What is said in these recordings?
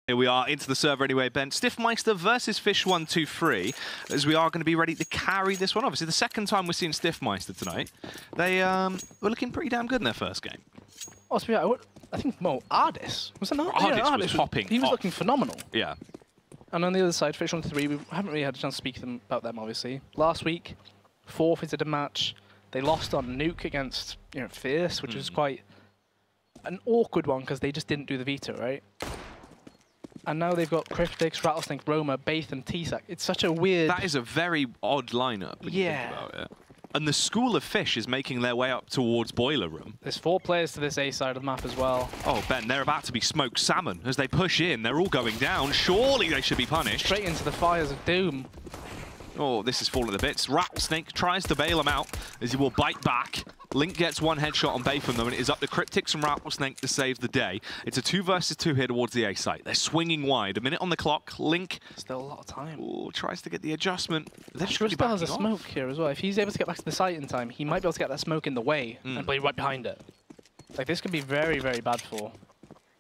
Here we are into the server anyway, Ben. Stifmeister versus Fish123, as we are going to be ready to carry this one. Obviously, the second time we're seeing Stifmeister tonight. They were looking pretty damn good in their first game. Oh, to be honest, I think Ardis. Was it not? Ardis was hopping He was off. looking phenomenal. Yeah. And on the other side, Fish123, we haven't really had a chance to speak about them, obviously. Last week, forfeited a match. They lost on Nuke against Fierce, which was quite an awkward one because they just didn't do the veto, right? And now they've got Cryptix, Rattlesnake, Roma, Baith, and T-Sac. It's such a weird... That is a very odd lineup when you think about it. And the School of Fish is making their way up towards Boiler Room. There's 4 players to this A side of the map as well. Oh, Ben, they're about to be smoked salmon. As they push in, they're all going down. Surely they should be punished. Straight into the fires of doom. Oh, this is falling to bits. Rattlesnake tries to bail him out as he will bite back. Link gets one headshot on Baith from them, and it is up to Cryptix and Rattlesnake to save the day. It's a 2 versus 2 here towards the A site. They're swinging wide. A minute on the clock. Link still a lot of time. Ooh, tries to get the adjustment. Sure still has a smoke here as well. If he's able to get back to the site in time, he might be able to get that smoke in the way and play right behind it. Like, this could be very, very bad for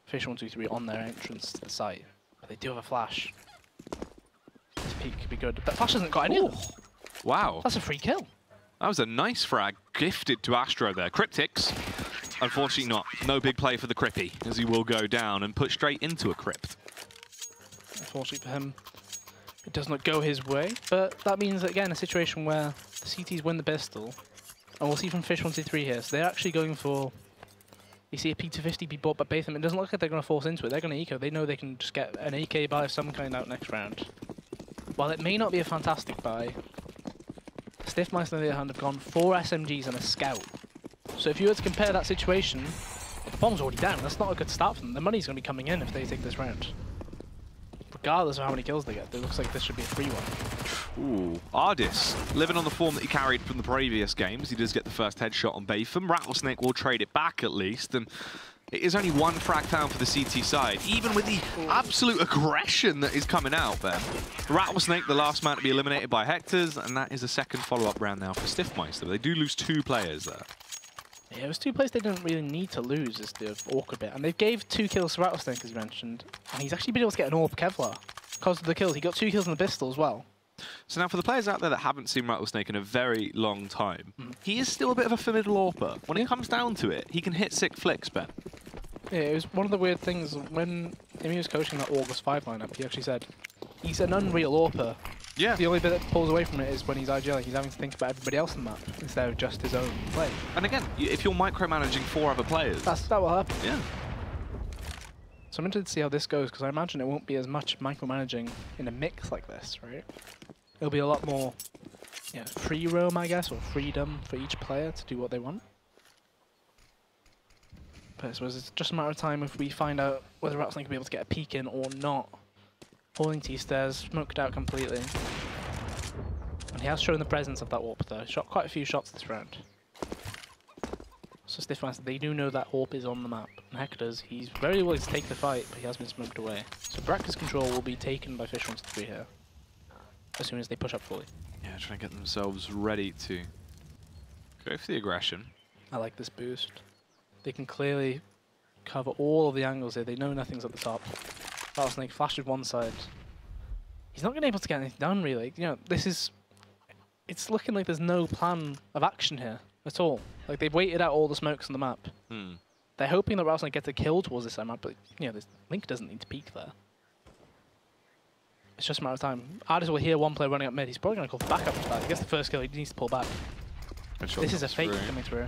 Fish123 on their entrance to the site. But they do have a flash. This peak could be good. That flash hasn't got any. Wow. That's a free kill. That was a nice frag gifted to Astro there. Cryptix, unfortunately not. No big play for the Crippy, as he will go down and put straight into a Crypt. Unfortunately for him, it does not go his way. But that means, again, a situation where the CTs win the pistol. And we'll see from Fish123 here. So they're actually going for... You see a P250 be bought by Batham. It doesn't look like they're going to force into it. They're going to eco. They know they can just get an AK buy of some kind out next round. While it may not be a fantastic buy, Stifmeister, on the other hand, have gone 4 SMGs and a scout. So if you were to compare that situation, the bomb's already down. That's not a good start for them. The money's going to be coming in if they take this round. Regardless of how many kills they get, it looks like this should be a free one. Ooh, Ardis, living on the form that he carried from the previous games. He does get the first headshot on Batham. Rattlesnake will trade it back at least, and it is only 1 frag found for the CT side, even with the absolute aggression that is coming out there. Rattlesnake, the last man to be eliminated by Hectors, and that is a second follow-up round now for Stifmeister. They do lose 2 players there. Yeah, it was 2 players they didn't really need to lose, is the awkward bit. And they gave 2 kills to Rattlesnake, as you mentioned, and he's actually been able to get an AWP Kevlar because of the kills. He got 2 kills on the pistol as well. So now for the players out there that haven't seen Rattlesnake in a very long time, he is still a bit of a formidable AWPer. When it comes down to it, he can hit sick flicks, Ben. Yeah, it was one of the weird things when he was coaching that August 5 lineup, he actually said, he's an unreal AWPer. Yeah. The only bit that pulls away from it is when he's IGLing, he's having to think about everybody else in the map instead of just his own play. And again, if you're micromanaging 4 other players... That will happen. Yeah. So I'm interested to see how this goes, because I imagine it won't be as much micromanaging in a mix like this, right? It'll be a lot more free roam, I guess, or freedom for each player to do what they want. But I suppose it's just a matter of time if we find out whether Rattlesnake will be able to get a peek in or not. Holding T-stairs, smoked out completely. And he has shown the presence of that AWP though. Shot quite a few shots this round. So Stifmeister, they do know that AWP is on the map. And Hectors, he's very willing to take the fight, but he has been smoked away. So Bracker's control will be taken by Fish123 here. As soon as they push up fully. Yeah, trying to get themselves ready to go for the aggression. I like this boost. They can clearly cover all of the angles here. They know nothing's at the top. Rattlesnake flashed one side. He's not going to be able to get anything done, really. This is... It's looking like there's no plan of action here at all. Like, they've waited out all the smokes on the map. They're hoping that Rattlesnake gets a kill towards this map, but, this Link doesn't need to peek there. It's just a matter of time. Ardis will hear one player running up mid. He's probably going to call for backup for that. He gets the first kill. He needs to pull back. This is a fake coming through.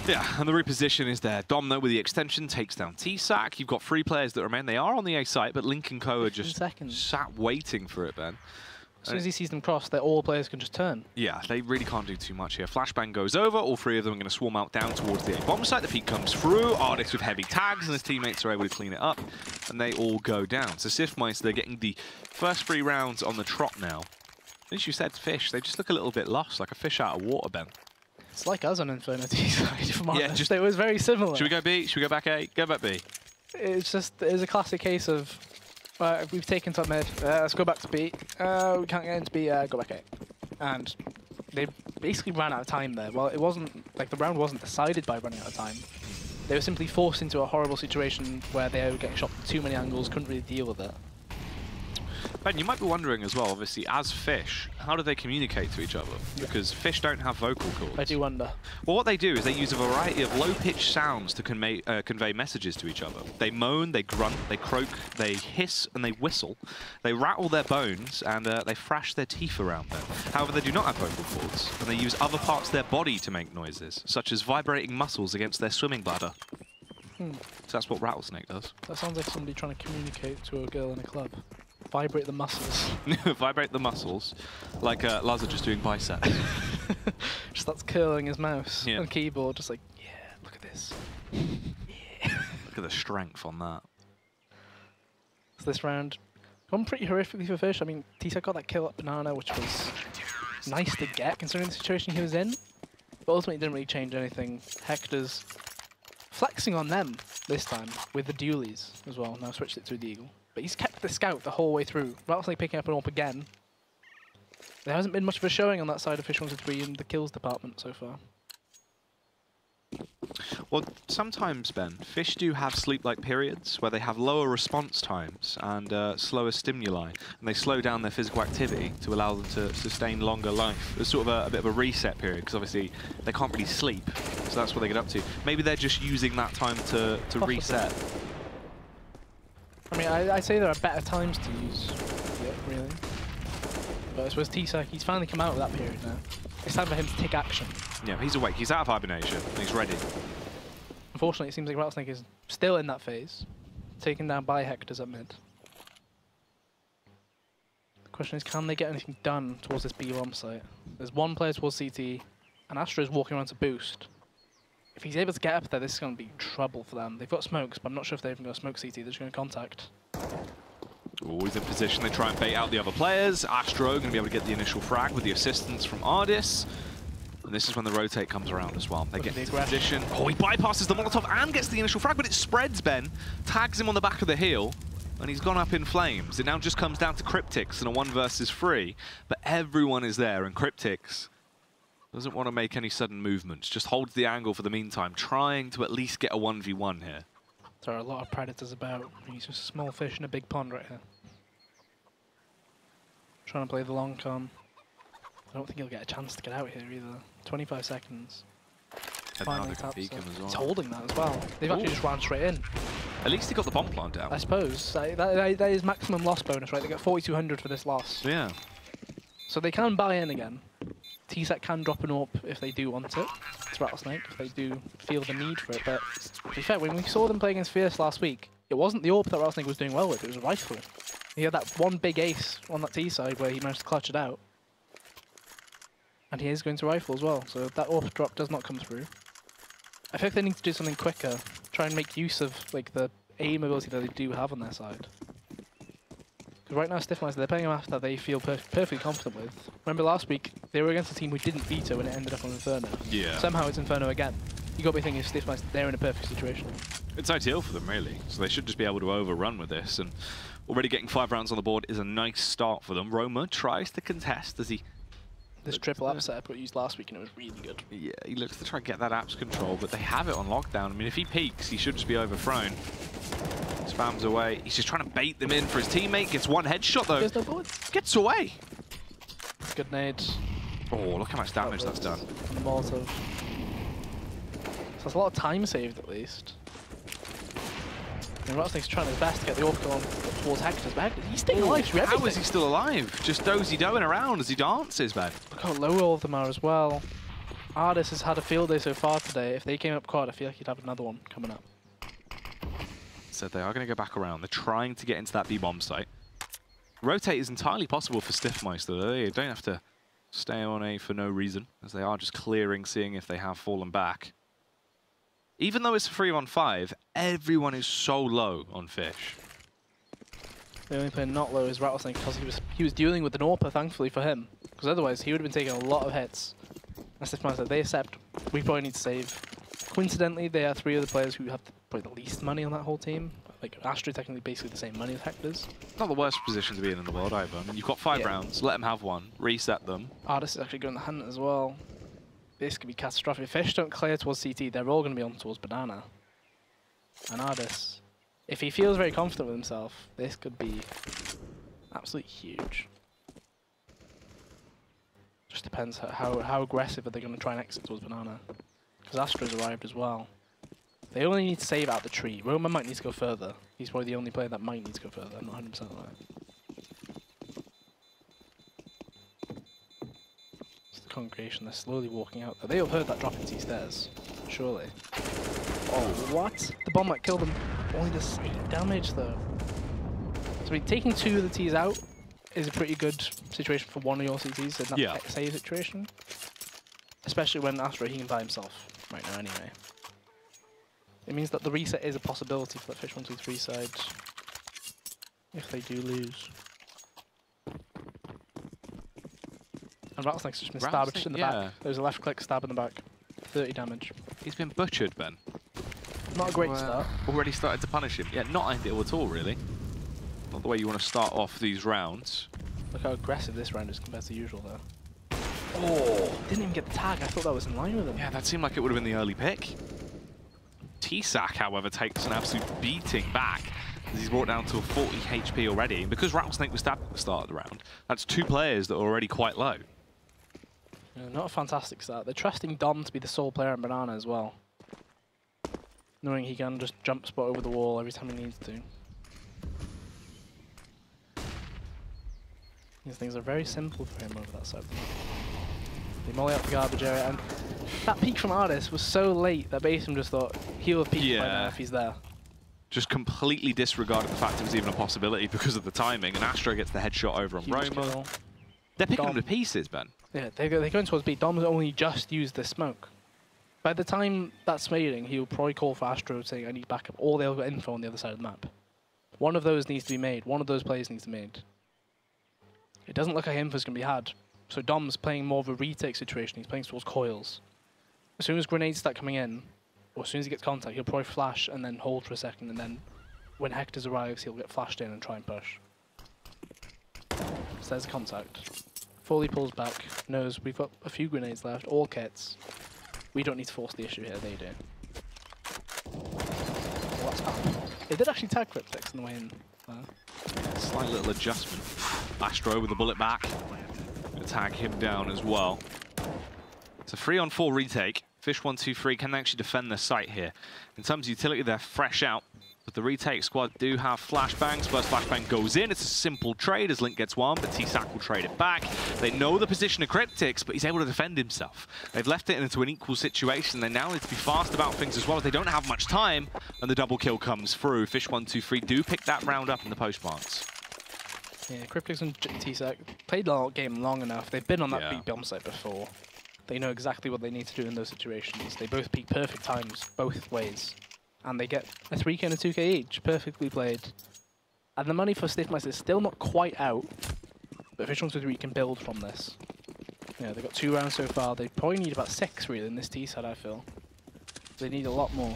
Yeah, and the reposition is there. Dom, though, with the extension, takes down T-Sac. You've got 3 players that remain. They are on the A site, but Link and Co are just sat waiting for it, Ben. As soon as he sees them cross, all players can just turn. Yeah, they really can't do too much here. Flashbang goes over. All 3 of them are going to swarm out down towards the A bomb site. The peak comes through. Ardis with heavy tags, and his teammates are able to clean it up. And they all go down. So Stifmeister, they're getting the first 3 rounds on the trot now. As you said, Fish, they just look a little bit lost, like a fish out of water, Ben. It's like us on Inferno T side, if I'm honest. It was very similar. Should we go B? Should we go back A? Go back B. It's a classic case of, we've taken top mid, let's go back to B. We can't get into B, go back A. And they basically ran out of time there. Well, it wasn't, like the round wasn't decided by running out of time. They were simply forced into a horrible situation where they were getting shot from too many angles, couldn't really deal with it. Ben, you might be wondering as well, obviously, as Fish, how do they communicate to each other? Because Fish don't have vocal cords. I do wonder. Well, what they do is they use a variety of low-pitched sounds to convey messages to each other. They moan, they grunt, they croak, they hiss, and they whistle. They rattle their bones, and they thrash their teeth around them. However, they do not have vocal cords, and they use other parts of their body to make noises, such as vibrating muscles against their swimming bladder. So that's what Rattlesnake does. That sounds like somebody trying to communicate to a girl in a club. Vibrate the muscles. Vibrate the muscles, like Lazar just doing bicep. Just starts curling his mouse and keyboard, just like, yeah, look at this. Yeah. Look at the strength on that. So this round gone pretty horrifically for Fish. I mean, T-Sec got that kill at Banana, which was nice to get considering the situation he was in. But ultimately, it didn't really change anything. Hector's flexing on them this time with the dualies as well. Now switched it to a Deagle. But he's kept the scout the whole way through. Rattlesnake picking up an AWP again. There hasn't been much of a showing on that side of Fish123 in the kills department so far. Well, sometimes, Ben, Fish do have sleep-like periods where they have lower response times and slower stimuli, and they slow down their physical activity to allow them to sustain longer life. It's sort of a bit of a reset period, because obviously they can't really sleep, so that's what they get up to. Maybe they're just using that time to reset. I mean, I'd say there are better times to use it, really. But I suppose T-Sec, he's finally come out of that period now. It's time for him to take action. Yeah, he's awake. He's out of hibernation. And he's ready. Unfortunately, it seems like Rattlesnake is still in that phase, taken down by Hector's at mid. The question is, can they get anything done towards this B-bomb site? There's one player towards CT, and Astra is walking around to boost. If he's able to get up there, this is going to be trouble for them. They've got smokes, but I'm not sure if they're even going to smoke CT. They're just going to contact. Always in position. They try and bait out the other players. Astro going to be able to get the initial frag with the assistance from Ardis. And this is when the rotate comes around as well. They get into position. Oh, he bypasses the Molotov and gets the initial frag, but it spreads, Ben. Tags him on the back of the heel, and he's gone up in flames. It now just comes down to Cryptix and a 1 versus 3. But everyone is there, and Cryptix doesn't want to make any sudden movements. Just holds the angle for the meantime, trying to at least get a 1v1 here. There are a lot of predators about. He's just a small fish in a big pond right here. Trying to play the long con. I don't think he'll get a chance to get out here either. 25 seconds. Finally taps it. He's holding that as well. They've actually just ran straight in. At least he got the bomb plant down. I suppose. That is maximum loss bonus, right? They get 4,200 for this loss. Yeah. So they can buy in again. T-Sec can drop an AWP if they do want it. It's Rattlesnake, if they do feel the need for it. But to be fair, when we saw them play against Fierce last week, it wasn't the AWP that Rattlesnake was doing well with, it was a rifle. He had that one big ace on that T side where he managed to clutch it out. And he is going to rifle as well, so that AWP drop does not come through. I think they need to do something quicker, try and make use of like the aim ability that they do have on their side. Because right now, Stifmeister, they're playing a map that they feel perfectly confident with. Remember last week, they were against a team who didn't veto and it ended up on Inferno. Yeah. Somehow it's Inferno again. You got to be thinking of Stifmeister, they're in a perfect situation. It's ideal for them, really. So they should just be able to overrun with this. And already getting 5 rounds on the board is a nice start for them. Roma tries to contest as he... This triple app setup we used last week and it was really good. Yeah, he looks to try and get that apps control, but they have it on lockdown. I mean, if he peeks, he should just be overthrown. Spams away. He's just trying to bait them in for his teammate. Gets one headshot, though. There's no bullets. Gets away. Good nade. Oh, look how much damage that's done. And Molotov. So that's a lot of time saved, at least. And Rattlesnake's trying his best to get the AWP on towards Hector's, but he's staying alive through everything. How is he still alive? Just dozy-doing around as he dances, man. Look how low all of them are as well. Ardis has had a field day so far today. If they came up quad, I feel like he'd have another one coming up. So they are going to go back around. They're trying to get into that B-bomb site. Rotate is entirely possible for Stifmeister, though. They don't have to stay on A for no reason, as they are just clearing, seeing if they have fallen back. Even though it's a 3-on-5, everyone is so low on Fish. The only player not low is Rattlesnake because he was dealing with an AWP, thankfully for him. Because otherwise he would have been taking a lot of hits. As Stifmeister, they accept. We probably need to save. Coincidentally, they are 3 of the players who have probably the least money on that whole team. Like Astra technically basically the same money as Hector's. Not the worst position to be in the world either. I mean, you've got 5 rounds, let them have one, reset them. Ardis is actually going to hunt as well. This could be catastrophic. If Fish don't clear towards CT, they're all going to be on towards Banana. And Ardis, if he feels very confident with himself, this could be absolutely huge. Just depends how aggressive are they going to try and exit towards Banana. Because Astra's arrived as well. They only need to save out the tree. Roma might need to go further. He's probably the only player that might need to go further. I'm not 100% on that. It's the congregation. They're slowly walking out. They have heard that drop into stairs. Surely. Oh, what? The bomb might kill them. Only does 8 damage though. So taking 2 of the T's out is a pretty good situation for one of your CTs in that save situation. Especially when Astra, he can buy himself right now anyway. It means that the reset is a possibility for that Fish123 side if they do lose. And Rattlesnake's just been stabbed in the back. There's a left click stab in the back. 30 damage. He's been butchered, Ben. Not a great start. Already started to punish him. Yeah, not ideal at all, really. Not the way you want to start off these rounds. Look how aggressive this round is compared to usual, though. Oh! Didn't even get the tag. I thought that was in line with him. Yeah, that seemed like it would have been the early pick. T-Sack, however, takes an absolute beating back as he's brought down to a 40 HP already. And because Rattlesnake was stabbed at the start of the round, that's 2 players that are already quite low. Yeah, not a fantastic start. They're trusting Dom to be the sole player in Banana as well. Knowing he can just jump spot over the wall every time he needs to. These things are very simple for him over that side of the map. They molly out the garbage area, and that peek from Ardis was so late that Basim just thought he'll have peeked by now if he's there. Just completely disregarded the fact it was even a possibility because of the timing, and Astra gets the headshot over on Roma. They're picking them to pieces, Ben. Yeah, they're going towards B. Dom's only just used the smoke. By the time that's fading, he'll probably call for Astro saying, I need backup, or they'll get info on the other side of the map. One of those needs to be made. One of those plays needs to be made. It doesn't look like info's going to be had. So Dom's playing more of a retake situation. He's playing towards coils. As soon as grenades start coming in, or as soon as he gets contact, he'll probably flash and then hold for a second, and then when Hector's arrives, he'll get flashed in and try and push. So there's contact. Fully pulls back, knows we've got a few grenades left, all kits. We don't need to force the issue here, they do. What's up? They did actually tag Cryptex on the way in. Slight little adjustment. Astro with the bullet back. Gonna tag him down as well. It's a 3-on-4 retake. Fish123 can actually defend the site here. In terms of utility, they're fresh out. But the retake squad do have flashbangs. First flashbang goes in. It's a simple trade as Link gets one, but T-Sack will trade it back. They know the position of Cryptix, but he's able to defend himself. They've left it into an equal situation. They now need to be fast about things as well as they don't have much time. And the double kill comes through. Fish123 do pick that round up in the post-plants. Yeah, Cryptix and T-Sack played the game long enough. They've been on that big bomb site before. They know exactly what they need to do in those situations. They both peak perfect times, both ways. And they get a 3k and a 2k each, perfectly played. And the money for Stifmeister is still not quite out, but Fish123 can build from this. Yeah, they've got 2 rounds so far. They probably need about 6 really in this T side, I feel. They need a lot more.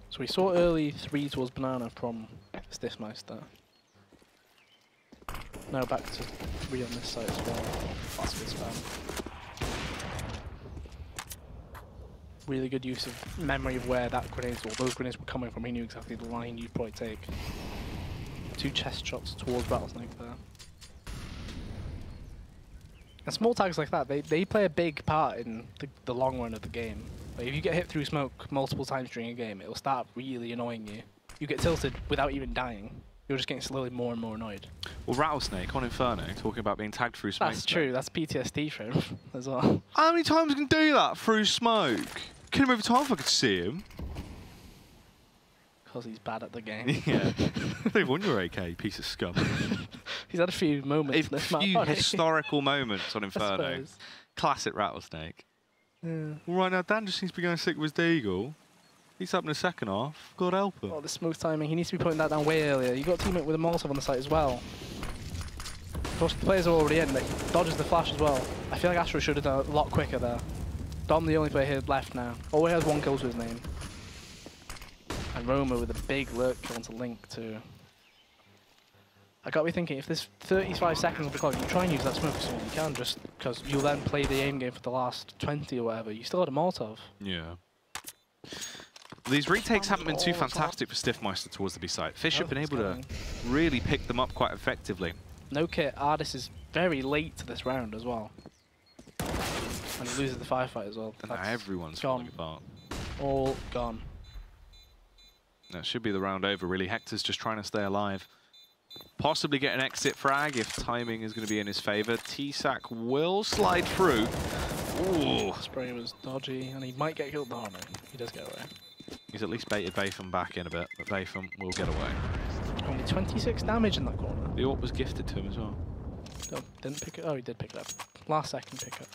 So we saw early 3 towards Banana from Stifmeister. Now back to 3 on this side as well. That's a good spam. Really good use of memory of where that grenades or those grenades were coming from. He knew exactly the line you'd probably take. 2 chest shots towards Rattlesnake there. And small tags like that, they play a big part in the long run of the game. Like if you get hit through smoke multiple times during a game, it'll start really annoying you. You get tilted without even dying. You're just getting slowly more and more annoyed. Well, Rattlesnake on Inferno talking about being tagged through smoke. That's true. That's PTSD for him as well. How many times can do that through smoke? Kill him every time if I could see him. Because he's bad at the game. Yeah. They've won your AK, piece of scum. He's had a few moments. A few historical moments on Inferno. Classic Rattlesnake. Yeah. Well, right now, Dan just seems to be going sick with his Deagle. He's up in the second half. God help him. Oh, the smoke timing. He needs to be putting that down way earlier. You got to team it with a Molotov on the site as well. Of course, the players are already in, but he dodges the flash as well. I feel like Astro should have done it a lot quicker there. Dom, the only player here left now. Always has 1 kill to his name. And Roma with a big lurk kill onto Link too. I gotta be thinking, if there's 35 seconds of the clock, you try and use that smoke as soon as you can, just because you'll then play the aim game for the last 20 or whatever. You still had a Molotov. Yeah. These retakes haven't been too fantastic for Stifmeister towards the B side. Fish have been able to really pick them up quite effectively. No kit, Ardis is very late to this round as well. And he loses the firefight as well. And now everyone's falling apart. All gone. That should be the round over, really. Hector's just trying to stay alive. Possibly get an exit frag if timing is going to be in his favour. T-Sac will slide through. Ooh. Spray was dodgy, and he might get killed. Oh no, he does get away. He's at least baited Batham back in a bit, but Batham will get away. Only 26 damage in that corner. The AWP was gifted to him as well. Oh, didn't pick it. Oh, he did pick it up. Last second pick up.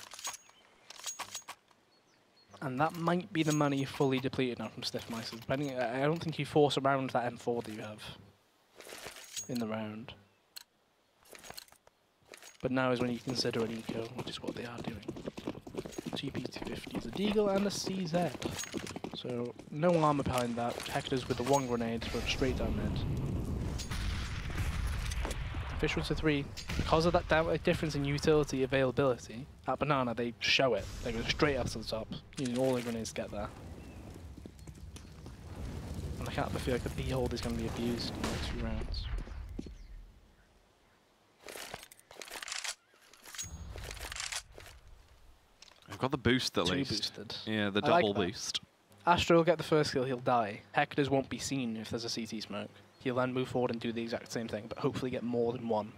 And that might be the money fully depleted now from Stifmeister. I don't think you force around that M4 that you have in the round. But now is when you consider an eco, which is what they are doing. GP250 is a Deagle and a CZ. So no armor behind that. Hector's with the one grenade from straight down mid. Fish123, because of that difference in utility availability, at Banana they show it. They go straight up to the top, using all the grenades to get there. And I can't feel like the B hold is going to be abused in the next few rounds. I've got the boost at least. Boosted. Yeah, the double boost. Astro will get the first kill, he'll die. Hector's won't be seen if there's a CT smoke. He'll then move forward and do the exact same thing, but hopefully get more than one.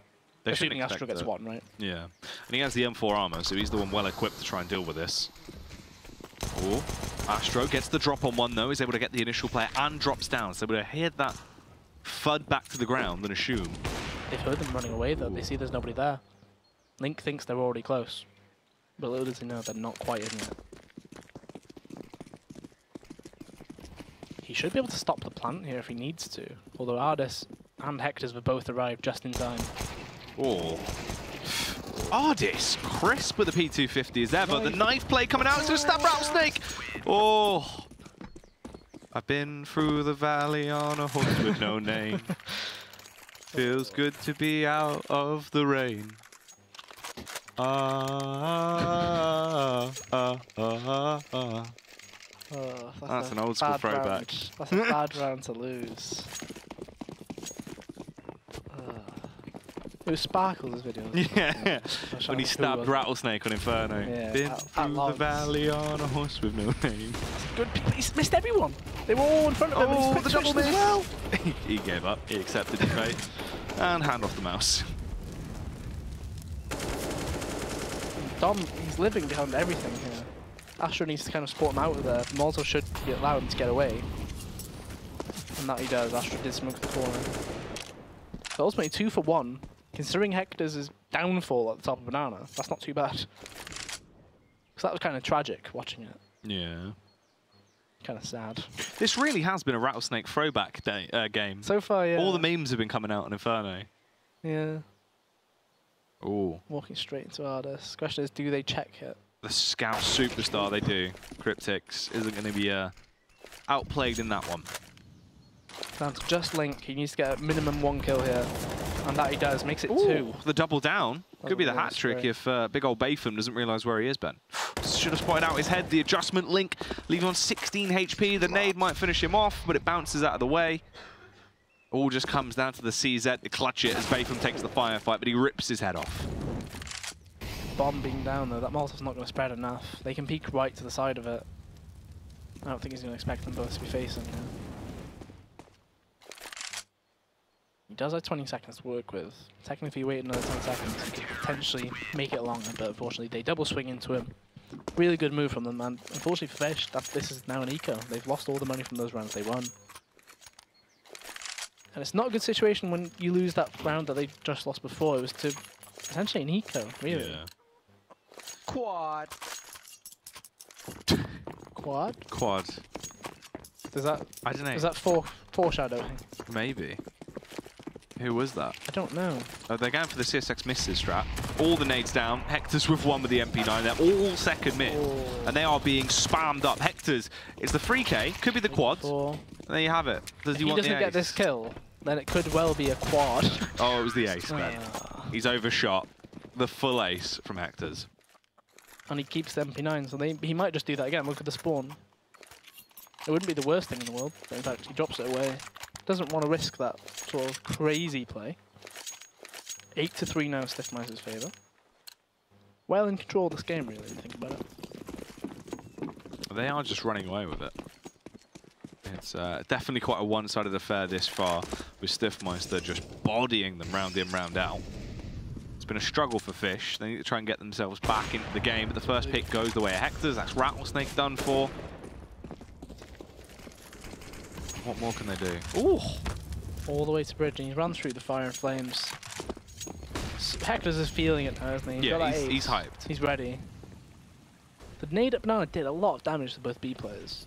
Assuming Astro gets one, right? Yeah. And he has the M4 armor, so he's the one well equipped to try and deal with this. Oh, Astro gets the drop on one though, is able to get the initial player and drops down, so able to hear that FUD back to the ground and assume. They've heard them running away though, they see there's nobody there. Link thinks they're already close, but little does he know they're not quite in yet. He should be able to stop the plant here if he needs to, although Ardis and Hector's have both arrived just in time. Oh. Ardis, crisp with the P250 as ever. The knife play coming out, to stab Rattlesnake. Oh. I've been through the valley on a horse with no name. Feels good to be out of the rain. Oh, that's an old school throwback. Round. That's a bad round to lose. It was Sparkle's video. Yeah, when he stabbed Rattlesnake on Inferno. Yeah, been through the valley on a horse with no name. Good. He's missed everyone. They were all in front of him. Oh, the double miss. Well. He gave up. He accepted his fate. And hand off the mouse. Dom, he's living behind everything here. Astro needs to kind of support him out of there. Molotov should allow him to get away. And that he does. Astro did smoke the corner. So ultimately 2 for 1. Considering Hector's downfall at the top of Banana, that's not too bad. Because that was kind of tragic watching it. Yeah. Kind of sad. This really has been a Rattlesnake throwback game. So far, yeah. All the memes have been coming out on Inferno. Yeah. Ooh. Walking straight into Ardis. Question is, do they check it? The Scout Superstar, they do. Cryptix isn't going to be outplayed in that one. Down to just Link. He needs to get a minimum 1 kill here. And that he does. Makes it 2. The double down. Could be the hat trick if big old Batham doesn't realise where he is, Ben. Should have spotted out his head. The adjustment Link leaving on 16 HP. The nade might finish him off, but it bounces out of the way. All just comes down to the CZ to clutch it as Batham takes the firefight, but he rips his head off. Bomb being down though, that Molotov's not going to spread enough. They can peek right to the side of it. I don't think he's going to expect them both to be facing here. He does have 20 seconds to work with. Technically, if he waited another 10 seconds, he could potentially make it longer, but unfortunately they double swing into him. Really good move from them, and unfortunately for Fish, this is now an eco. They've lost all the money from those rounds they won. And it's not a good situation when you lose that round that they just lost before. It was to essentially an eco, really. Yeah. Quad. Quad? Quad. Does that? I don't know. Is that foreshadowing? Maybe. Who was that? I don't know. Oh, they're going for the CSX misses strat. All the nades down. Hector's with one with the MP9. They're all second mid. And they are being spammed up. Hector's is the 3K. Could be the quads. And there you have it. Does he want doesn't get this kill, then it could well be a quad. Oh, it was the ace, Ben. He's overshot the full ace from Hector's. And he keeps the MP9, so he might just do that again. Look at the spawn. It wouldn't be the worst thing in the world, but in fact, he drops it away. Doesn't want to risk that sort of crazy play. 8-3 now, Stifmeister's favour. Well in control of this game, really, if you think about it. They are just running away with it. It's definitely quite a one-sided affair this far, with Stifmeister just bodying them round in, round out. It's been a struggle for Fish. They need to try and get themselves back into the game, but the first pick goes the way of Hector's. That's Rattlesnake done for. What more can they do? Ooh! All the way to bridge, and he's run through the fire and flames. Hector's is feeling it now, isn't he? Yeah, he's hyped. He's ready. The nade at Banana did a lot of damage to both B players.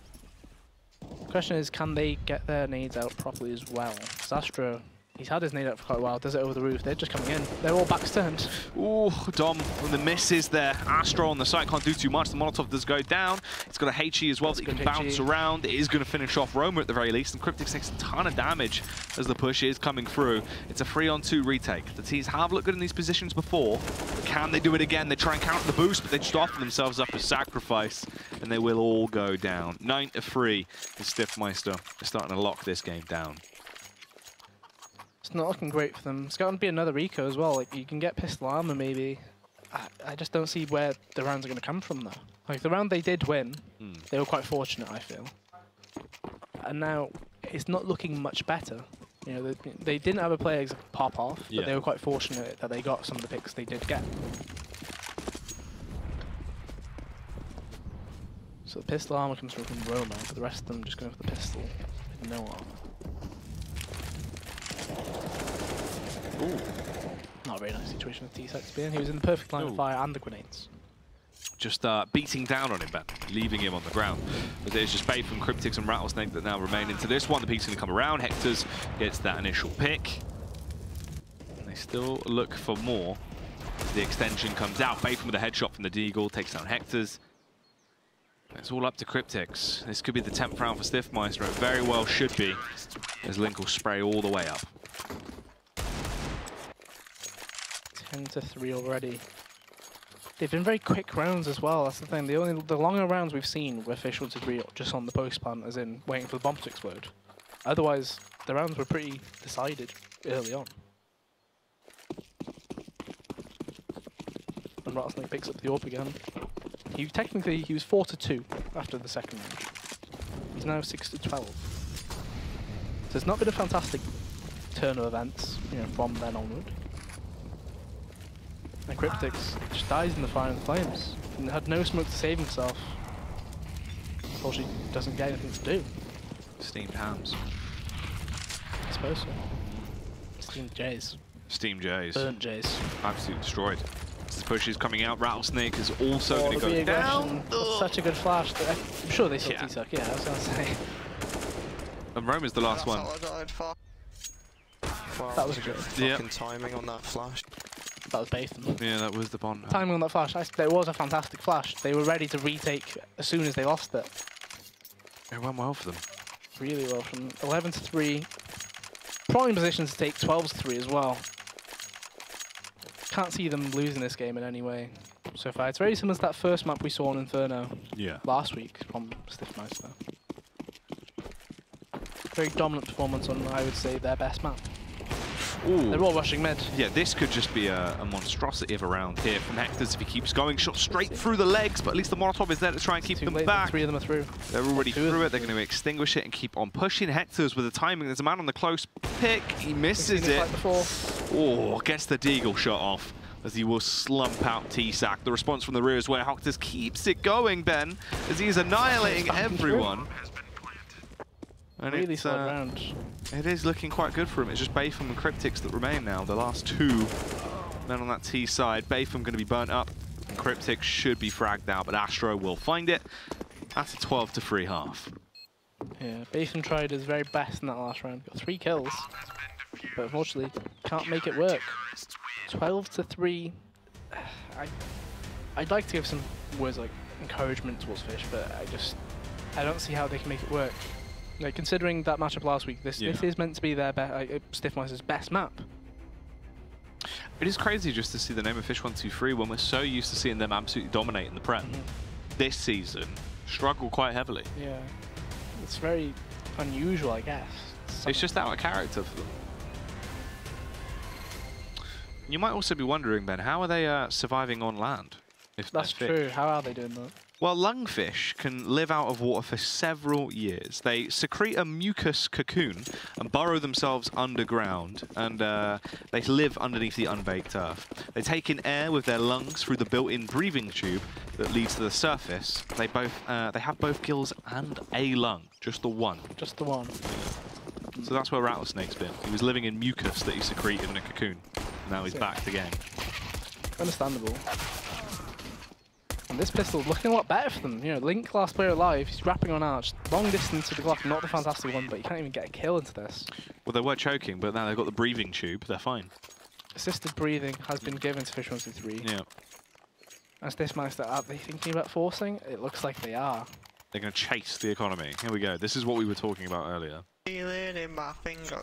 The question is, can they get their nades out properly as well? Astro, he's had his nade out for quite a while, does it over the roof. They're just coming in. They're all backs turned. Ooh, Dom with the misses there. Astro on the site can't do too much. The Molotov does go down. It's got a HE as well that he can bounce around. It is going to finish off Roma at the very least. And Cryptic takes a ton of damage as the push is coming through. It's a 3-on-2 retake. The T's have looked good in these positions before. But can they do it again? They try and counter the boost, but they just offer themselves up as sacrifice. And they will all go down. 9-3 is Stifmeister. They're starting to lock this game down. It's not looking great for them. It's going to be another eco as well. Like, you can get pistol armor maybe. I just don't see where the rounds are going to come from though. Like, the round they did win, they were quite fortunate, I feel. And now it's not looking much better. You know, they didn't have a player pop off, but they were quite fortunate that they got some of the picks they did get. So the pistol armor comes from Roma, but the rest of them just going for the pistol with no armor. Ooh. Not a very nice situation with T-Sec to be in. He was in the perfect line of fire and the grenades. Just beating down on him, Ben, leaving him on the ground. But there's just bait from Cryptics and Rattlesnake that now remain into this one. The pick's going to come around. Hector's gets that initial pick. And they still look for more. The extension comes out. Bait with a headshot from the Deagle, takes down Hector's. It's all up to Cryptics. This could be the 10th round for Stifmeister. It very well should be, as Link will spray all the way up. 10-3 already. They've been very quick rounds as well. That's the thing. The longer rounds we've seen were Fish123 just on the post plant, as in waiting for the bomb to explode. Otherwise, the rounds were pretty decided early on. And Rattlesnake picks up the AWP again. He was 4-2 after the second round. He's now 6-12. So it's not been a fantastic turn of events, you know, from then onward. And Cryptics just dies in the fire and the flames. And had no smoke to save himself. Unfortunately, doesn't get anything to do. Steamed hams. I suppose so. Steamed Jays. Steamed Jays. Burnt Jays. Absolutely destroyed. This push is coming out. Rattlesnake is also going to go down. Such a good flash. I'm sure they saw T-Suck. Yeah, I was going to say. And Roma's the last one. Wow, that was good. Fucking timing on that flash. That was Batham. Yeah, that was the Bond. Timing on that flash. There was a fantastic flash. They were ready to retake as soon as they lost it. It went well for them. Really well. From 11-3. Probably in position to take 12-3 as well. Can't see them losing this game in any way so far. It's very similar to that first map we saw in Inferno last week from Stifmeister. Very dominant performance on, I would say, their best map. Ooh. They're all rushing mid. Yeah, this could just be a monstrosity of a round here from Hector's if he keeps going. Shot straight through the legs, but at least the Molotov is there to try and keep them back. 3 of them are through. They're already through it. They're going to extinguish it and keep on pushing. Hector's with the timing. There's a man on the close pick. He misses it. Oh, gets the Deagle shot off as he will slump out T-Sac. The response from the rear is where Hector's keeps it going, Ben, as he is annihilating everyone. And really solid round. It is looking quite good for him. It's just Batham and Cryptics that remain now. The last two men on that T side. Batham going to be burnt up, and Cryptics should be fragged out, but Astro will find it. That's a 12-3 half. Yeah, Batham tried his very best in that last round. Got 3 kills, but unfortunately can't make it work. 12-3. I'd like to give some words like encouragement towards Fish, but I don't see how they can make it work. Like, considering that matchup last week, this is meant to be their Stifmeister's best map. It is crazy just to see the name of Fish123 when we're so used to seeing them absolutely dominating the Prem. This season, struggle quite heavily. Yeah, it's very unusual, I guess. It's just out of character for them. You might also be wondering, Ben, how are they surviving on land? If that's true. How are they doing that? Well, lungfish can live out of water for several years. They secrete a mucus cocoon and burrow themselves underground, and they live underneath the unbaked earth. They take in air with their lungs through the built-in breathing tube that leads to the surface. They have both gills and a lung, just the one. Just the one. So that's where Rattlesnake's been. He was living in mucus that he secreted in a cocoon. Now he's back again. Understandable. And this pistol looking a lot better for them. You know, Link, last player alive, he's wrapping on Arch. Long distance with the Glock, not the fantastic one, but you can't even get a kill into this. Well, they were choking, but now they've got the breathing tube. They're fine. Assisted breathing has been given to Fish123. Yeah. As Stifmeister, are they thinking about forcing? It looks like they are. They're going to chase the economy. Here we go. This is what we were talking about earlier. Feel it in my finger.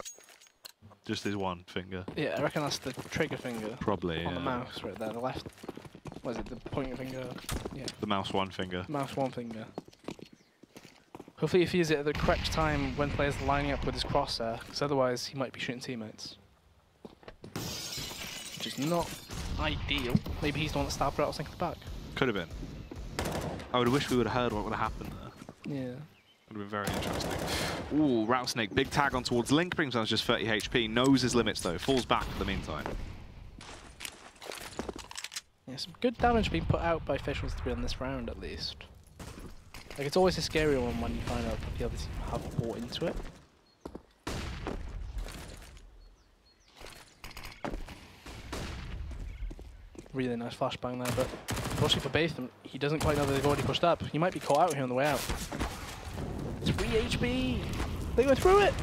Just his one finger. Yeah, I reckon that's the trigger finger. Probably, on the mouse right there, the left. What is it, the pointer finger? Yeah. The mouse one finger. Mouse one finger. Hopefully he uses it at the correct time when players are lining up with his crosshair, because otherwise he might be shooting teammates. Which is not ideal. Maybe he's the one that stabbed Rattlesnake in the back. Could have been. I would wish we would have heard what would have happened there. Yeah. Would have been very interesting. Ooh, Rattlesnake, big tag on towards Link, brings down just 30 HP, knows his limits though, falls back for the meantime. Yeah, some good damage being put out by Fish123 on this round at least. Like, it's always a scary one when you find out that the other team have bought into it. Really nice flashbang there, but unfortunately for Batham, he doesn't quite know that they've already pushed up. He might be caught out here on the way out. 3 HP! They go through it!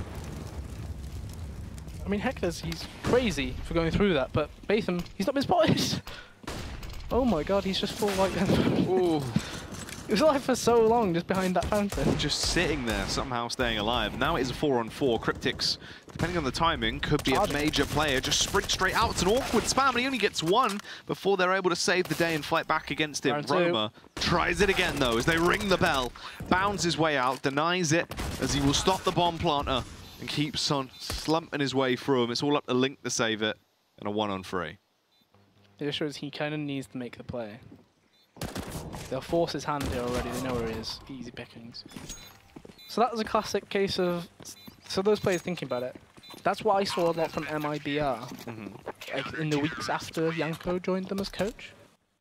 I mean, Hector's, he's crazy for going through that, but Batham, he's not been spotted! Oh my god, he's just full white. Ooh. He was alive for so long just behind that fountain. Just sitting there, somehow staying alive. Now it is a 4-on-4. Cryptics, depending on the timing, could be a major player. Just sprint straight out. It's an awkward spam, and he only gets one before they're able to save the day and fight back against him. Roma tries it again, though, as they ring the bell. Bounds his way out, denies it, as he will stop the bomb planter and keeps on slumping his way through him. It's all up to Link to save it, and a 1-on-3. It just shows he kind of needs to make the play. They'll force his hand here already, they know where he is. Easy pickings. So that was a classic case of... So those players thinking about it. That's what I saw a lot from MIBR. Like in the weeks after Yanko joined them as coach.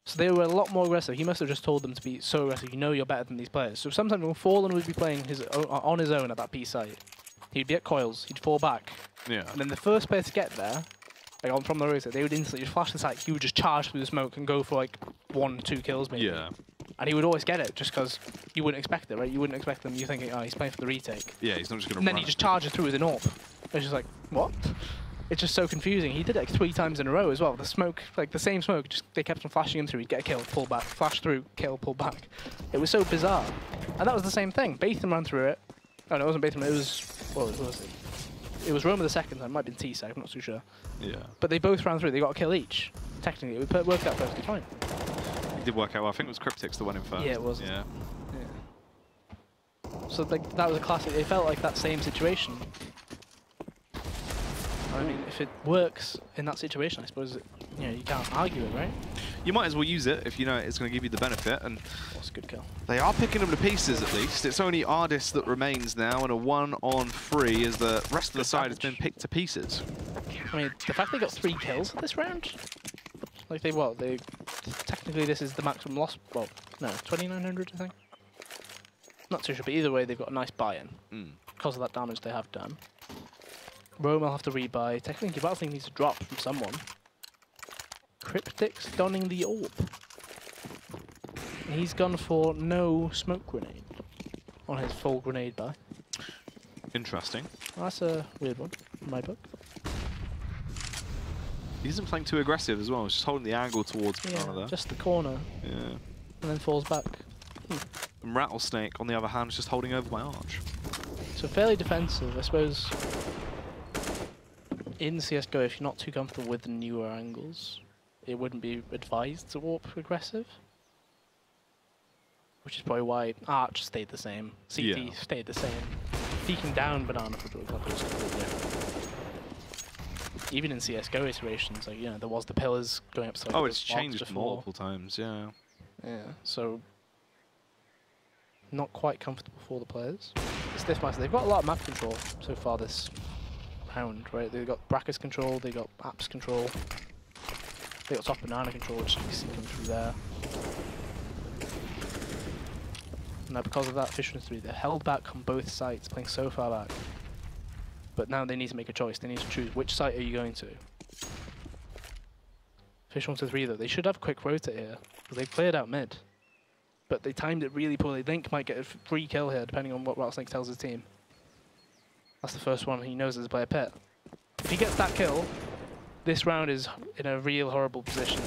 So they were a lot more aggressive. He must have just told them to be so aggressive. You know you're better than these players. So sometimes when Fallen would be playing on his own at that B site, he'd be at coils, he'd fall back. Yeah. And then the first player to get there, like on from the road, they would instantly just flash the site. He would just charge through the smoke and go for like 1-2 kills maybe. Yeah. And he would always get it just because you wouldn't expect it, right? You wouldn't expect them. You're thinking, oh, he's playing for the retake. Yeah, he's not just going to And then he just charges through as an AWP. It's just like, what? It's just so confusing. He did it like 3 times in a row as well. The smoke, like the same smoke, just they kept on flashing him through. He'd get a kill, pull back, flash through, kill, pull back. It was so bizarre. And that was the same thing. Batham ran through it. Oh, no, it wasn't Batham. It was, what was it? It was Roma the second time. It might have been T-Sec, I'm not too sure. Yeah. But they both ran through. They got a kill each. Technically, it worked out perfectly fine. It did work out well. I think it was Cryptics that went in first. Yeah, it was. Yeah. So like that was a classic. It felt like that same situation. I mean, if it works in that situation, I suppose you can't argue it, right? You might as well use it if you know it's going to give you the benefit. And that's a good kill. They are picking them to pieces at least. It's only Ardis that remains now, and a 1-on-3 as the rest of the side has been picked to pieces. I mean, the fact they got 3 kills this round, like they technically this is the maximum loss. Well, no, 2,900 I think. Not too sure, but either way they've got a nice buy-in because of that damage they have done. Rome will have to rebuy. Technically, Battlefield needs to drop from someone. Cryptics donning the AWP. He's gone for no smoke grenade on his full grenade buy. Interesting. Well, that's a weird one in my book. He isn't playing too aggressive as well. He's just holding the angle towards there. Just the corner. Yeah. And then falls back. And Rattlesnake, on the other hand, is just holding over my arch. So fairly defensive, I suppose. In CSGO, if you're not too comfortable with the newer angles, it wouldn't be advised to warp aggressive. Which is probably why Arch stayed the same, CT stayed the same. Peeking down Banana, for example, was completely different. Even in CSGO iterations, like, you know, there was the pillars going upside. Oh, it's changed multiple times, yeah. Yeah, so not quite comfortable for the players. The Stifmeister, they've got a lot of map control so far this round, right? They've got brackets control, they've got apps control, they've got top banana control, which you can see coming through there. Now because of that, Fish123, they're held back on both sides, playing so far back. But now they need to make a choice. They need to choose which site are you going to. Fish123 though, they should have a quick rotate here, because they cleared out mid. But they timed it really poorly. Link might get a free kill here, depending on what Rattlesnake tells his team. That's the first one he knows is to play a pit. If he gets that kill, this round is in a real horrible position.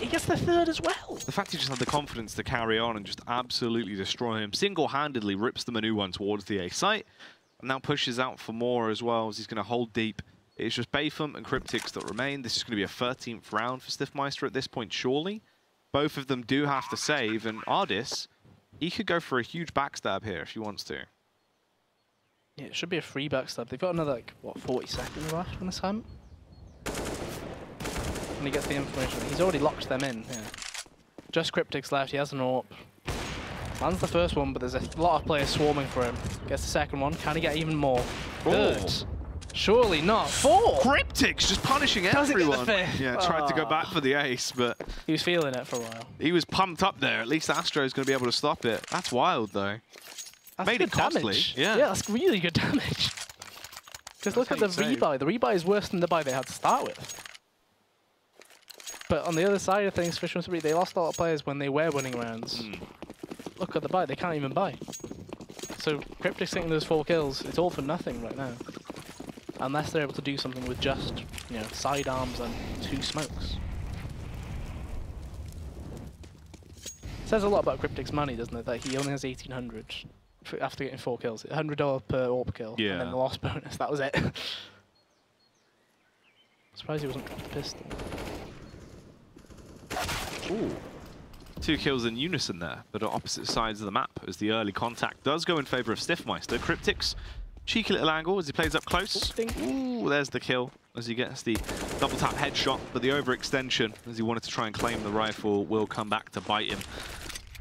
He gets the third as well. The fact he just had the confidence to carry on and just absolutely destroy him, single-handedly rips the Manu one towards the A site, and now pushes out for more as well, as he's going to hold deep. It's just Bayfam and Cryptics that remain. This is going to be a 13th round for Stifmeister at this point, surely. Both of them do have to save, and Ardis, he could go for a huge backstab here if he wants to. Yeah, it should be a free backstab. They've got another, like, what, 40 seconds left on this time? And he gets the information. He's already locked them in, yeah. Just Cryptics left, he has an AWP. Lands the first one, but there's a lot of players swarming for him. Gets the second one, can he get even more? Third. Surely not. Four! Cryptics just punishing everyone. Yeah, tried to go back for the ace, but he was feeling it for a while. he was pumped up there. At least Astro's going to be able to stop it. That's wild, though. That's Made good it costly. Damage. Yeah, that's really good damage. Because look at the rebuy. The rebuy is worse than the buy they had to start with. But on the other side of things, Fish123, they lost a lot of players when they were winning rounds. Look at the buy. They can't even buy. So Cryptics getting those 4 kills, it's all for nothing right now. Unless they're able to do something with just, you know, sidearms and 2 smokes. Says a lot about Cryptic's money, doesn't it? That he only has 1,800 after getting 4 kills. $100 per AWP kill, and then the loss bonus. That was it. Surprised he wasn't dropped a pistol. Ooh. 2 kills in unison there, but on opposite sides of the map, as the early contact does go in favour of Stifmeister. Cryptics, cheeky little angle as he plays up close. Ooh, there's the kill as he gets the double tap headshot, but the overextension, as he wanted to try and claim the rifle, will come back to bite him.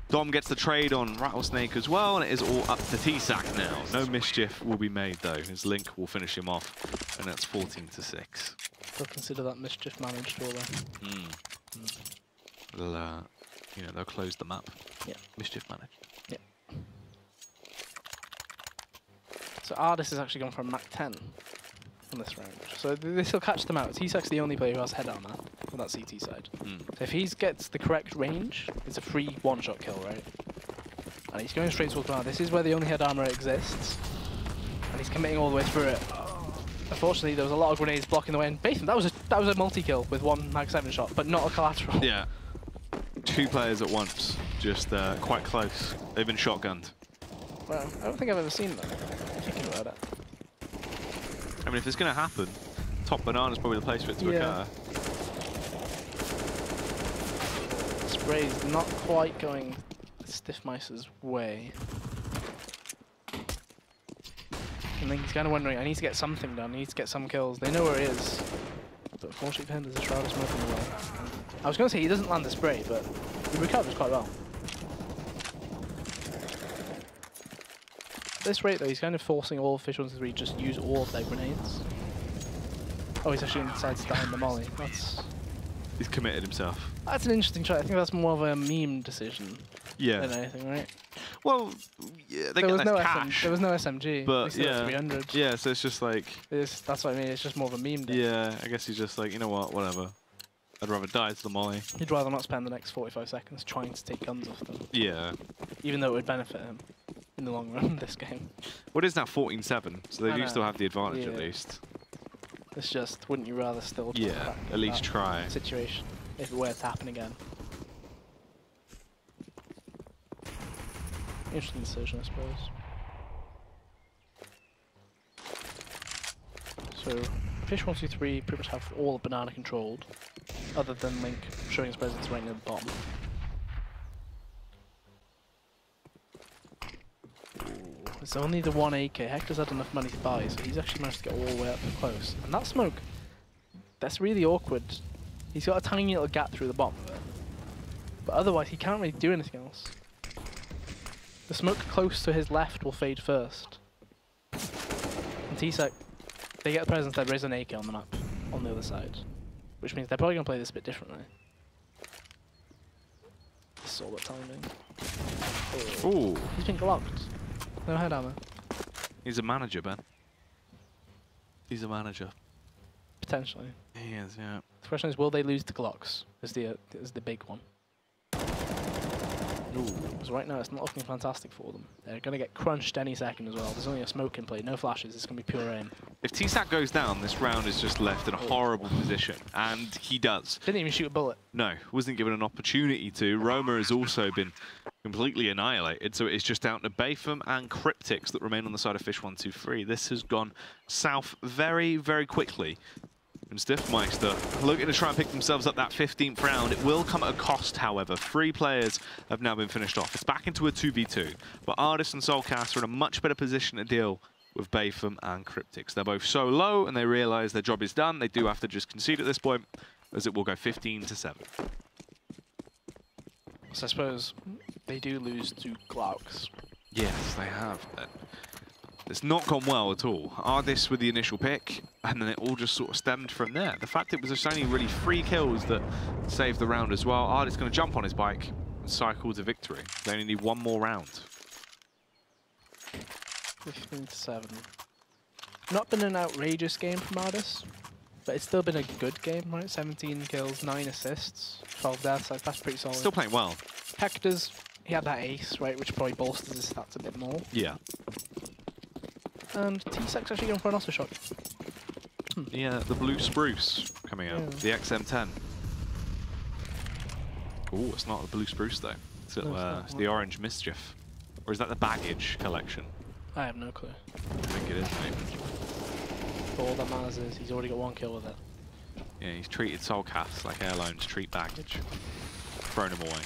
Dom gets the trade on Rattlesnake as well, and it is all up to T-Sack now. No mischief will be made though. His Link will finish him off, and that's 14-6. They'll consider that mischief managed, will they? They'll, you know, they'll close the map. Yeah. Mischief managed. Yeah. So Ardis is actually gone for a Mach 10 on this round. So this will catch them out. T-Sack's the only player who has head armor on that CT side. So if he gets the correct range, it's a free one-shot kill, right? And he's going straight towards ground. This is where the only head armor exists. And he's committing all the way through it. Unfortunately, there was a lot of grenades blocking the way. And Basin, that was a multi-kill with 1 Mag 7 shot, but not a collateral. Yeah. 2 players at once, just quite close. They've been shotgunned. Well, I don't think I've ever seen that, thinking about it. I mean, if it's going to happen, top banana's probably the place for it to occur. Spray's not quite going Stifmeister's way. And then he's kind of wondering, I need to get something done, I need to get some kills. They know where he is. But unfortunately for him, there's a Shroud of Smoke in the way. I was going to say he doesn't land the spray, but he recovers quite well. At this rate though, he's kind of forcing all Fish123 just use all of their grenades. Oh, he's actually inside to die in the molly. He's committed himself. That's an interesting try. I think that's more of a meme decision than anything, right? Well, yeah, they get less cash. There was no SMG, but yeah, 300. Yeah, so it's just like... That's what I mean, it's just more of a meme day. Yeah, I guess he's just like, you know what, whatever. I'd rather die to the molly. He'd rather not spend the next 45 seconds trying to take guns off them. Yeah. Even though it would benefit him in the long run, this game. Well, it is now 14-7, so they do still have the advantage at least. It's just, wouldn't you rather still at least try. Situation, if it were to happen again. Interesting decision, I suppose. So Fish123 pretty much have all of banana controlled, other than Link showing his presence right near the bottom. It's only the 1 AK. Hector's had enough money to buy, so he's actually managed to get all the way up close. And that smoke, that's really awkward. He's got a tiny little gap through the bottom of it. But otherwise, he can't really do anything else. The smoke close to his left will fade first. And T-Sec, they get the presence that there is an AK on the map, on the other side. Which means they're probably going to play this a bit differently. This is all about timing. Ooh. He's been blocked. No head armor. He's a manager, Ben. He's a manager. Potentially. He is, yeah. The question is, will they lose the Glocks? Is the big one. Because right now it's not looking fantastic for them. They're going to get crunched any second as well. There's only a smoke in play, no flashes. It's going to be pure aim. If T-Sac goes down, this round is just left in a horrible position, and he does. Didn't even shoot a bullet. No, wasn't given an opportunity to. Roma has also been completely annihilated, so it's just down to Bayfam and Cryptics that remain on the side of Fish123. This has gone south very, very quickly. And Stifmeister looking to try and pick themselves up that 15th round. It will come at a cost, however. 3 players have now been finished off. It's back into a 2v2. But Artist and Soulcast are in a much better position to deal with Bayfam and Cryptics. They're both so low, and they realise their job is done. They do have to just concede at this point, as it will go 15-7. So I suppose they do lose to Glocks. Yes, they have. It's not gone well at all. Ardis with the initial pick, and then it all just sort of stemmed from there. The fact it was just only really 3 kills that saved the round as well. Ardis going to jump on his bike and cycle to victory. They only need 1 more round. 15-7. Not been an outrageous game from Ardis, but it's still been a good game, right? 17 kills, 9 assists, 12 deaths. That's pretty solid. Still playing well. Hector's, he had that ace, right, which probably bolsters his stats a bit more. Yeah. And T-Sec's actually going for an Oster shot. Yeah, the blue spruce coming out. Yeah. The XM10. Oh, it's not the blue spruce though. It's, it's the orange mischief. Or is that the baggage collection? I have no clue. I think it is, mate. But all that matters is he's already got 1 kill with it. Yeah, he's treated Soulcast like heirlooms treat baggage. Thrown them away.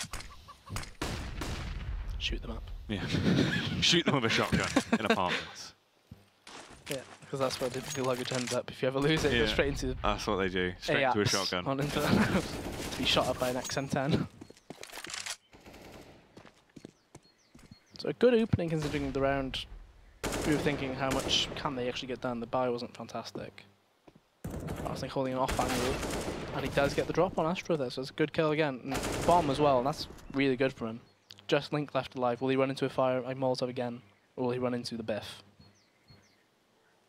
Shoot them up. Yeah. Shoot them with a shotgun in apartments. Yeah, because that's where the luggage ends up. If you ever lose it, it goes straight into... That's what they do. Straight into a shotgun. On into to be shot up by an XM10. So a good opening considering the round. We were thinking how much can they actually get done. The buy wasn't fantastic. I was like holding an off angle. And he does get the drop on Astro there, so it's a good kill again. And bomb as well, and that's really good for him. Just Link left alive. Will he run into a fire like Molotov again? Or will he run into the Biff?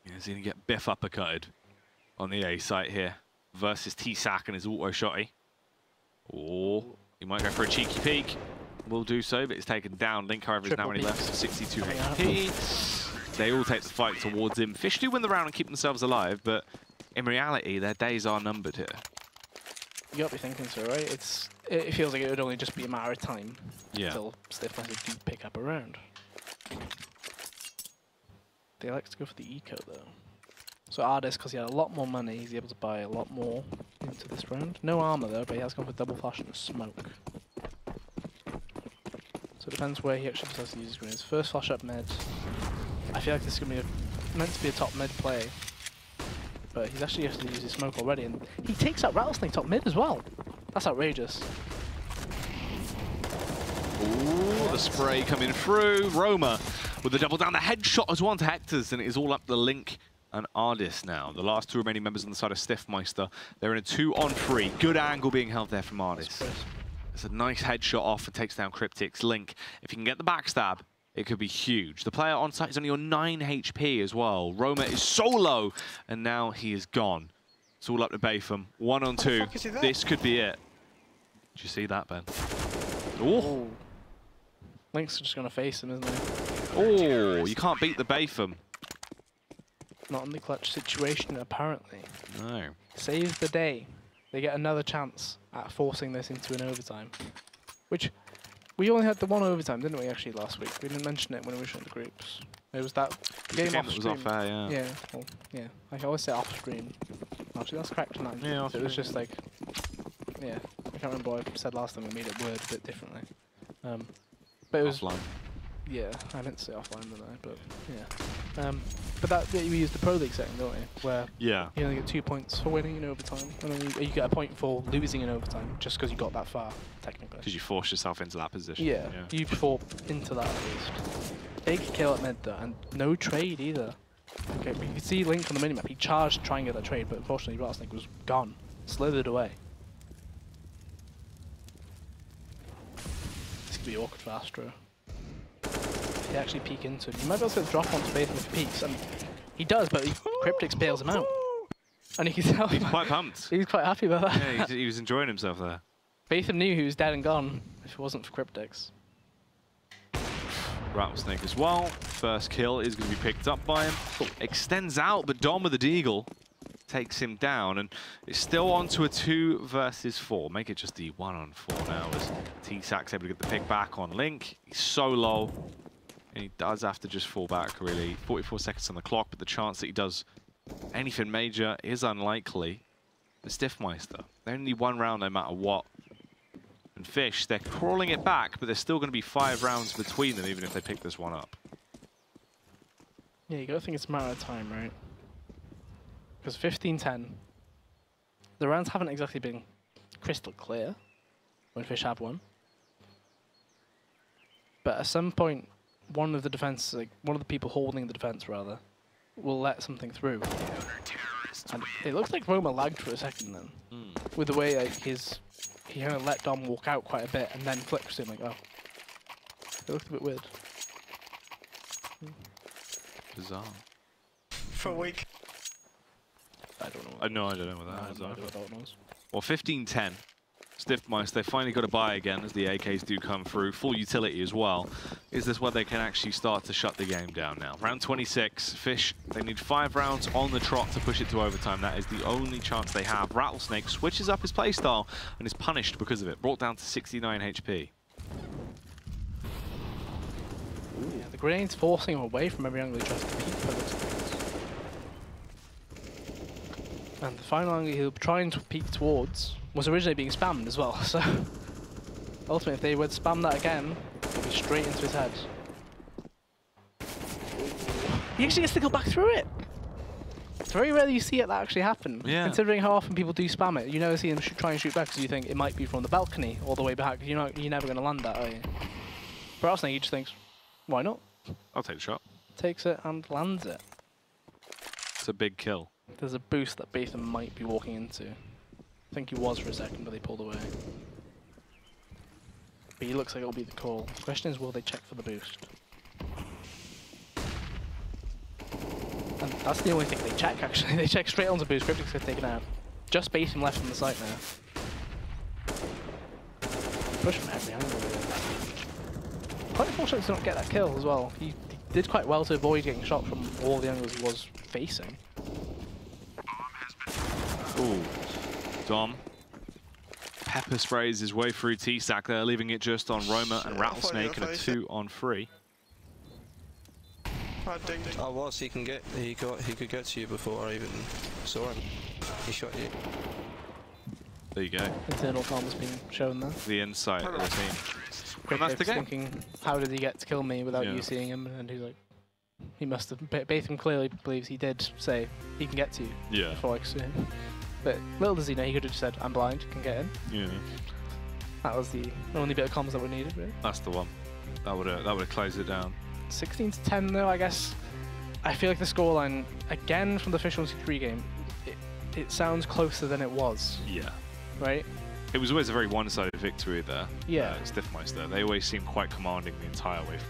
Yeah, he's going to get Biff uppercutted on the A site here versus T-Sac and his auto shotty. Oh, he might go for a cheeky peek. Will do so, but it's taken down. Link, however, is now only left 62 HP. They all take the fight towards him. Fish do win the round and keep themselves alive, but in reality, their days are numbered here. You got to be thinking so, right? It feels like it would only just be a matter of time until Stifmeister do pick up a round. They like to go for the eco though. So Ardis, because he had a lot more money, he's able to buy a lot more into this round. No armor though, but he has gone for double flash and a smoke. So it depends where he actually decides to use his grenades. First flash up mid. I feel like this is going to be meant to be a top mid play. But he's actually has to use his smoke already, and he takes out Rattlesnake top mid as well. That's outrageous. Ooh, the spray coming through. Roma with the double down. The headshot as one to Hector's, and it is all up to Link and Ardis now. The last 2 remaining members on the side of Stifmeister. They're in a 2-on-3. Good angle being held there from Ardis. It's a nice headshot off and takes down Cryptics. Link, if you can get the backstab, it could be huge. The player on site is only on 9 HP as well. Roma is so low, and now he is gone. It's all up to Bayfam. 1-on-2. This could be it. Did you see that, Ben? Oh. Link's just going to face him, isn't he? Oh, you can't beat the Bayfam. Not in the clutch situation, apparently. No. Saves the day. They get another chance at forcing this into an overtime. Which, We only had the one overtime, didn't we, actually, last week? We didn't mention it when we were showing the groups. It was that game off that was stream. off air, yeah. Yeah, well, yeah. I always say off stream. Actually, that's correct, man. Yeah, off So it was stream. just like, yeah. I can't remember what I said last time. We made it word a bit differently. But it was. Offline. Yeah, I didn't say offline, did I? But yeah. But that we used the Pro League setting, don't we? Where Yeah. you only get 2 points for winning in overtime, and then you get a point for losing in overtime, just because you got that far, technically. Because you forced yourself into that position. Yeah, you fought into that at least. Big kill at mid though, and no trade either. Okay, but you can see Link on the minimap. He charged to try and get that trade, but unfortunately Rattlesnake was gone, slithered away. This could be awkward for Astro. They actually peek into him. You might be able to drop onto Batham if he peeks, and he does, but Cryptix bails him out. And you can tell He's quite pumped. he was quite happy about that. Yeah, he was enjoying himself there. Batham knew he was dead and gone if it wasn't for Cryptix. Rattlesnake as well. First kill is going to be picked up by him. Extends out, but Dom with the Deagle takes him down, and it's still on to a 2 versus 4. Make it just the 1-on-4 now as T-Sac's able to get the pick back on Link. He's so low, and he does have to just fall back, really. 44 seconds on the clock, but the chance that he does anything major is unlikely. The Stifmeister, they only need 1 round no matter what. And Fish, they're crawling it back, but there's still going to be 5 rounds between them, even if they pick this one up. Yeah, you gotta think it's a matter of time, right? Because 15-10, the rounds haven't exactly been crystal clear when Fish have won. But at some point, one of the people holding the defense, rather, will let something through. And it looks like Roma lagged for a second then, with the way like he kind of let Dom walk out quite a bit and then flips him like, oh. It looked a bit weird. Bizarre. For a week. I don't know. I don't know what that is. I don't know what that was. Well, 15-10. Stifmeister, they finally got a buy again as the AKs do come through. Full utility as well. Is this where they can actually start to shut the game down now? Round 26, Fish, they need 5 rounds on the trot to push it to overtime. That is the only chance they have. Rattlesnake switches up his playstyle and is punished because of it. Brought down to 69 HP. Yeah, the grenade's forcing him away from every angle he tries to peek for those things. And the final angle he'll be trying to peek towards was originally being spammed as well, so ultimately if they would spam that again, it'll be straight into his head. He actually gets to go back through it! It's very rare that you see it that actually happen, considering how often people do spam it. You never see them try and shoot back because you think it might be from the balcony all the way back. You're never going to land that, are you? But Rattlesnake, he just thinks, why not? I'll take the shot. Takes it and lands it. It's a big kill. There's a boost that Batham might be walking into. I think he was for a second, but they pulled away. But he looks like it'll be the call. The question is, will they check for the boost? And that's the only thing they check, actually. They check straight onto boost. Cryptix gets taken out. Just Batham left on the site now. Push from every angle, really. Quite unfortunate to not get that kill as well. He did quite well to avoid getting shot from all the angles he was facing. Ooh. Dom pepper sprays his way through T-Sac there, leaving it just on Roma and Rattlesnake and a 2-on-3. I was. He could get to you before I even saw him. He shot you. There you go. Internal comms being shown there. The insight of the team. And that's the game. Thinking, how did he get to kill me without you seeing him? And he's like, he must have. Batham clearly believes he did say he can get to you before I could see him. But little does he know, he could have just said, I'm blind, can get in. Yeah. That was the only bit of comms that we needed, really. That's the one. That would have closed it down. 16-10 though, I guess. I feel like the scoreline, again from the Fish123 game, it sounds closer than it was. Yeah. Right? It was always a very one-sided victory there. Yeah. Stifmeister. They always seemed quite commanding the entire way